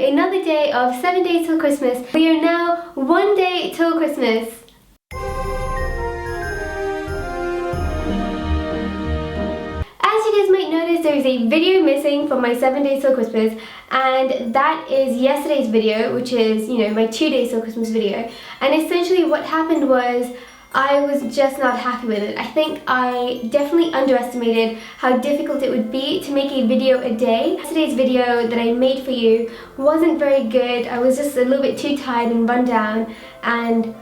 another day of 7 days till Christmas. We are now 1 day till Christmas. As you guys might notice, there is a video missing from my 7 days till Christmas, and that is yesterday's video, which is, you know, my 2 days till Christmas video. And essentially what happened was I was just not happy with it. I think I definitely underestimated how difficult it would be to make a video a day. Yesterday's video that I made for you wasn't very good. I was just a little bit too tired and run down, and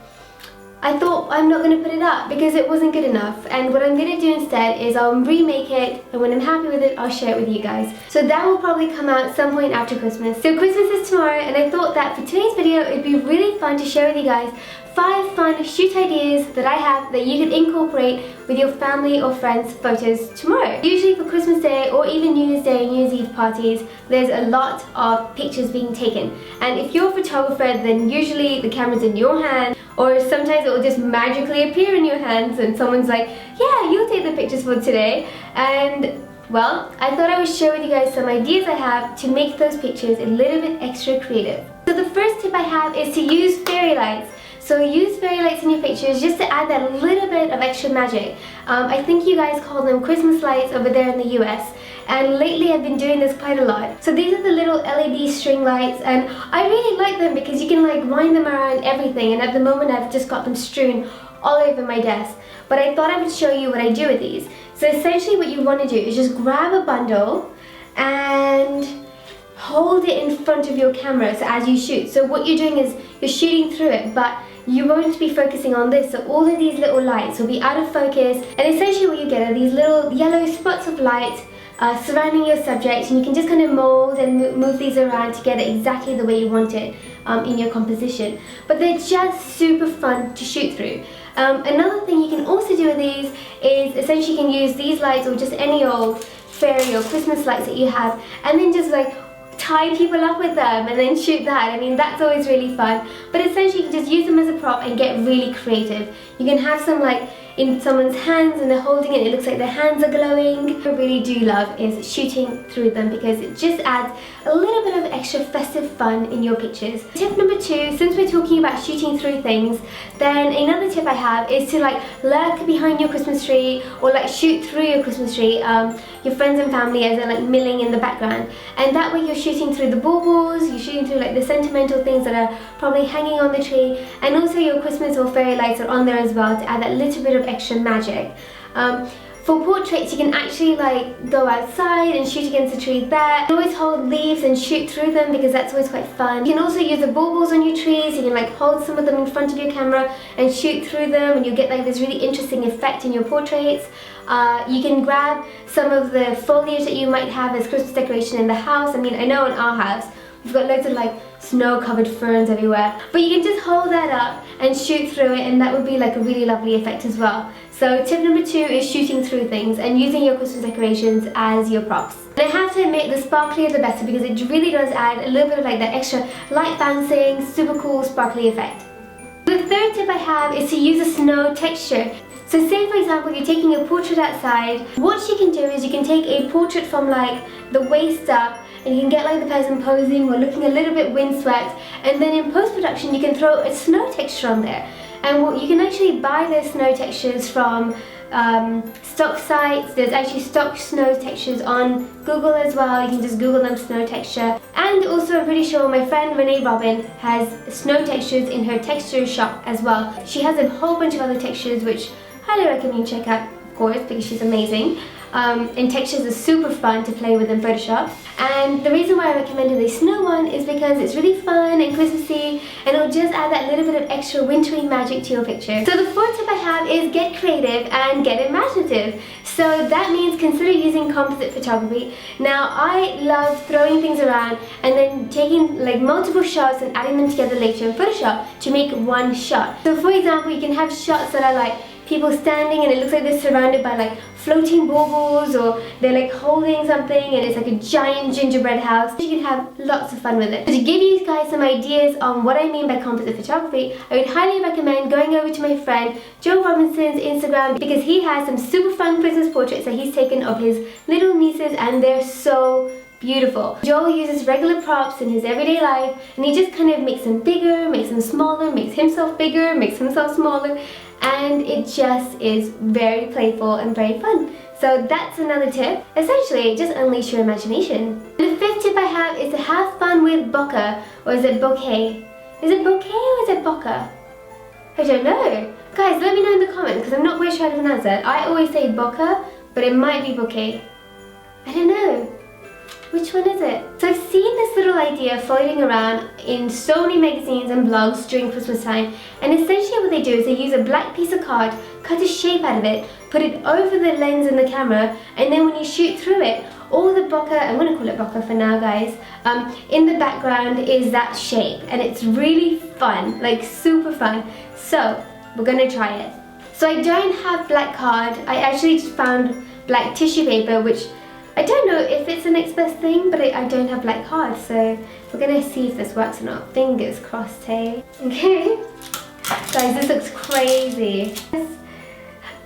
I thought I'm not going to put it up because it wasn't good enough. And what I'm going to do instead is I'll remake it, and when I'm happy with it, I'll share it with you guys. So that will probably come out some point after Christmas. So Christmas is tomorrow, and I thought that for today's video it'd be really fun to share with you guys 5 fun shoot ideas that I have that you can incorporate with your family or friends' photos tomorrow. Usually for Christmas Day or even New Year's Day and New Year's Eve parties, there's a lot of pictures being taken. And if you're a photographer, then usually the camera's in your hand, or sometimes it will just magically appear in your hands and someone's like, yeah, you'll take the pictures for today. And well, I thought I would share with you guys some ideas I have to make those pictures a little bit extra creative. So the first tip I have is to use fairy lights. So use fairy lights in your pictures just to add that little bit of extra magic. I think you guys call them Christmas lights over there in the US, and lately I've been doing this quite a lot. So these are the little LED string lights, and I really like them because you can like wind them around everything, and at the moment I've just got them strewn all over my desk. But I thought I would show you what I do with these. So essentially what you want to do is just grab a bundle and hold it in front of your camera so as you shoot. So what you're doing is you're shooting through it, but you won't be focusing on this, so all of these little lights will be out of focus, and essentially what you get are these little yellow spots of light surrounding your subject, and you can just kind of mold and move these around to get it exactly the way you want it in your composition. But they're just super fun to shoot through. Another thing you can also do with these is essentially you can use these lights or just any old fairy or Christmas lights that you have, and then just like tie people up with them and then shoot that. I mean, that's always really fun. But essentially you can just use them as a prop and get really creative. You can have some like in someone's hands and they're holding it, it looks like their hands are glowing. What I really do love is shooting through them because it just adds a little bit of extra festive fun in your pictures. Tip number 2, since we're talking about shooting through things, then another tip I have is to like lurk behind your Christmas tree or like shoot through your Christmas tree, your friends and family as they're like milling in the background. And that way you're shooting through the baubles, you're shooting through like the sentimental things that are probably hanging on the tree, and also your Christmas or fairy lights are on there as well to add that little bit of extra magic. For portraits, you can actually like go outside and shoot against the tree there. You can always hold leaves and shoot through them because that's always quite fun. You can also use the baubles on your trees. You can like hold some of them in front of your camera and shoot through them, and you get like this really interesting effect in your portraits. You can grab some of the foliage that you might have as Christmas decoration in the house. I mean, I know in our house we've got loads of like snow-covered ferns everywhere, but you can just hold that up and shoot through it, and that would be like a really lovely effect as well. So tip number 2 is shooting through things and using your Christmas decorations as your props. And I have to admit, the sparklier the better because it really does add a little bit of like that extra light bouncing, super cool sparkly effect. The third tip I have is to use a snow texture. So say for example you're taking a portrait outside, what you can do is you can take a portrait from like the waist up, and you can get like the person posing or looking a little bit windswept, and then in post-production you can throw a snow texture on there. And you can actually buy those snow textures from stock sites. There's actually stock snow textures on Google as well. You can just Google them, snow texture. And also I'm pretty sure my friend Renee Robin has snow textures in her texture shop as well. She has a whole bunch of other textures which I highly recommend you check out, of course, because she's amazing. And textures are super fun to play with in Photoshop. And the reason why I recommended the snow one is because it's really fun and Christmassy, and it'll just add that little bit of extra wintry magic to your picture. So the fourth tip I have is get creative and get imaginative. So that means consider using composite photography. Now I love throwing things around and then taking like multiple shots and adding them together later in Photoshop to make one shot. So for example, you can have shots that are like people standing and it looks like they're surrounded by like floating baubles, or they're like holding something and it's like a giant gingerbread house. You can have lots of fun with it. So to give you guys some ideas on what I mean by composite photography, I would highly recommend going over to my friend Joe Robinson's Instagram because he has some super fun Christmas portraits that he's taken of his little nieces, and they're so beautiful. Joel uses regular props in his everyday life, and he just kind of makes them bigger, makes them smaller, makes himself bigger, makes himself smaller, and it just is very playful and very fun. So that's another tip. Essentially, just unleash your imagination. The fifth tip I have is to have fun with bokeh, or is it bouquet? Is it bouquet or is it bokeh? I don't know. Guys, let me know in the comments because I'm not quite sure how to pronounce that. I always say bokeh, but it might be bouquet. I don't know. Which one is it? So I've seen this little idea floating around in so many magazines and blogs during Christmas time, and essentially what they do is they use a black piece of card, cut a shape out of it, put it over the lens in the camera, and then when you shoot through it, all the bokeh, I'm going to call it bokeh for now guys, in the background is that shape, and it's really fun, like super fun. So we're going to try it. So I don't have black card, I actually just found black tissue paper, which I don't know if it's an Xmas thing, but I don't have black card, so we're gonna see if this works or not. Fingers crossed, hey? Okay. Guys, this looks crazy.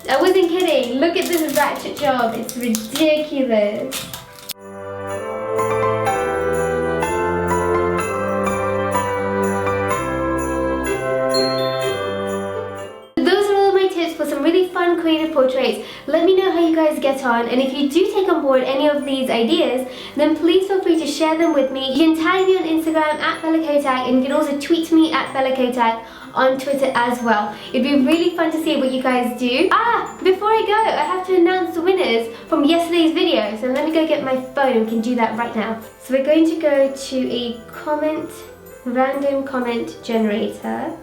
I wasn't kidding. Look at this ratchet job. It's ridiculous. Really fun creative portraits. Let me know how you guys get on, and if you do take on board any of these ideas, then please feel free to share them with me. You can tag me on Instagram at Kotak, and you can also tweet me at Kotak on Twitter as well. It'd be really fun to see what you guys do. Before I go, I have to announce the winners from yesterday's video, so let me go get my phone and we can do that right now. So we're going to go to a random comment generator.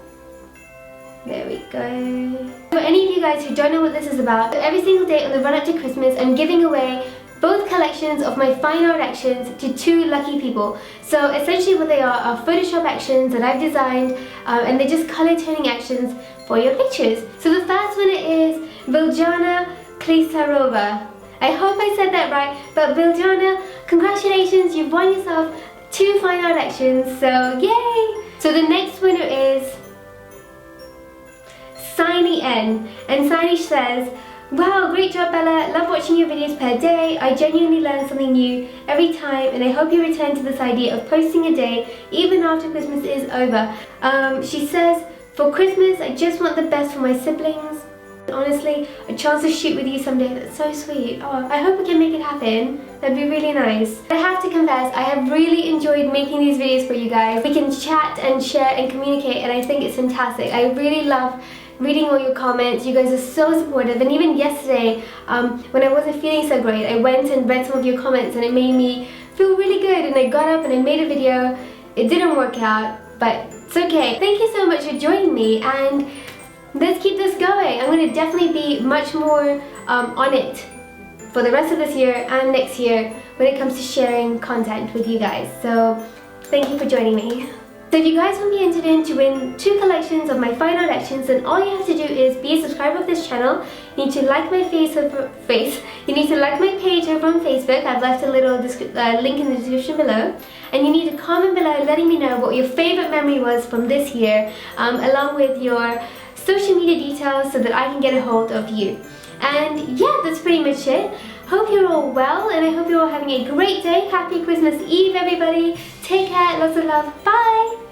There we go. For any of you guys who don't know what this is about, every single day on the run up to Christmas, I'm giving away both collections of my fine art actions to 2 lucky people. So essentially what they are Photoshop actions that I've designed, and they're just color toning actions for your pictures. So the first winner is Biljana Klisarova. I hope I said that right, but Biljana, congratulations, you've won yourself 2 fine art actions, so yay! So the next winner is Signy N, and Signy says, wow, great job Bella, love watching your videos per day, I genuinely learn something new every time, and I hope you return to this idea of posting a day even after Christmas is over. She says, for Christmas I just want the best for my siblings. Honestly, a chance to shoot with you someday, that's so sweet. Oh, I hope we can make it happen. That'd be really nice. I have to confess, I have really enjoyed making these videos for you guys. We can chat and share and communicate, and I think it's fantastic. I really love reading all your comments. You guys are so supportive, and even yesterday when I wasn't feeling so great, I went and read some of your comments and it made me feel really good, and I got up and I made a video. It didn't work out, but it's okay. Thank you so much for joining me, and let's keep this going. I'm going to definitely be much more on it for the rest of this year and next year when it comes to sharing content with you guys. So thank you for joining me. So if you guys want to be entered in to win 2 collections of my fine art actions, then all you have to do is be a subscriber of this channel. You need to like my You need to like my page over on Facebook. I've left a little link in the description below. And you need to comment below letting me know what your favorite memory was from this year, along with your social media details so that I can get a hold of you. And yeah, that's pretty much it. Hope you're all well, and I hope you're all having a great day. Happy Christmas Eve, everybody. Take care, lots of love. Bye.